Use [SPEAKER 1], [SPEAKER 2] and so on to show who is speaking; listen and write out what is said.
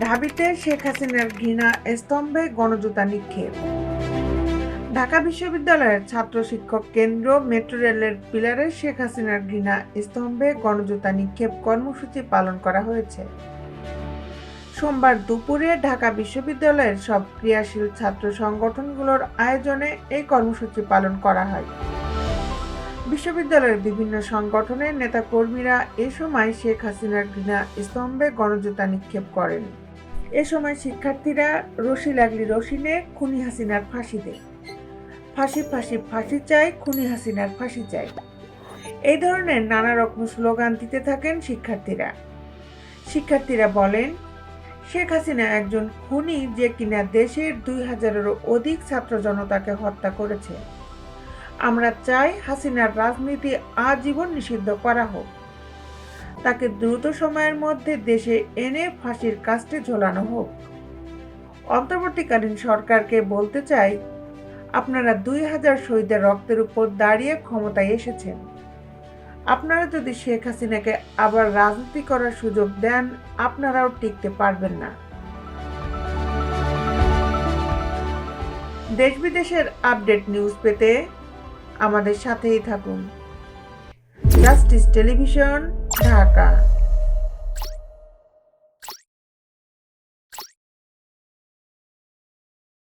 [SPEAKER 1] ঢাবিতে শেখ হাসিনার ঘৃণা স্তম্ভে গণজোতা নিক্ষেপ। ঢাকা বিশ্ববিদ্যালয়ের ছাত্র শিক্ষক কেন্দ্র মেট্রো রেলের পিলারে শেখ হাসিনার ঘৃণা স্তম্ভে গণজোতা নিক্ষেপ কর্মসূচি পালন করা হয়েছে। সোমবার দুপুরে ঢাকা বিশ্ববিদ্যালয়ের সব ক্রিয়াশীল ছাত্র সংগঠনগুলোর আয়োজনে এই কর্মসূচি পালন করা হয়। বিশ্ববিদ্যালয়ের বিভিন্ন সংগঠনের নেতাকর্মীরা এ সময় শেখ হাসিনার ঘৃণা স্তম্ভে গণজোতা নিক্ষেপ করেন। এ সময় শিক্ষার্থীরা রশি লাগলি রশি নে খুনি হাসিনার ফাঁসি দেয়, ফাঁসি ফাঁসি ফাঁসি চাই, খুনি হাসিনার ফাঁসি চাই, এই ধরনের নানা রকম স্লোগান দিতে থাকেন শিক্ষার্থীরা বলেন, শেখ হাসিনা একজন খুনি যে কিনা দেশের 2000-এরও অধিক ছাত্র জনতাকে হত্যা করেছে। আমরা চাই হাসিনার রাজনীতি আজীবন নিষিদ্ধ করা হোক, তাকে দ্রুত সময়ের মধ্যে দেশে এনে ফাঁসির কাস্টে ঝোলানো হোক। অন্তর্বর্তীকালীন সরকারকে বলতে চাই, আপনারা 2000 শহীদের রক্তের উপর দাঁড়িয়ে ক্ষমতায় এসেছেন। আপনারা যদি শেখ হাসিনাকে আবার রাজনীতি করার সুযোগ দেন, আপনারাও টিকতে পারবেন না। দেশ বিদেশের আপডেট নিউজ পেতে আমাদের সাথেই থাকুন। Justice television, Dhaka.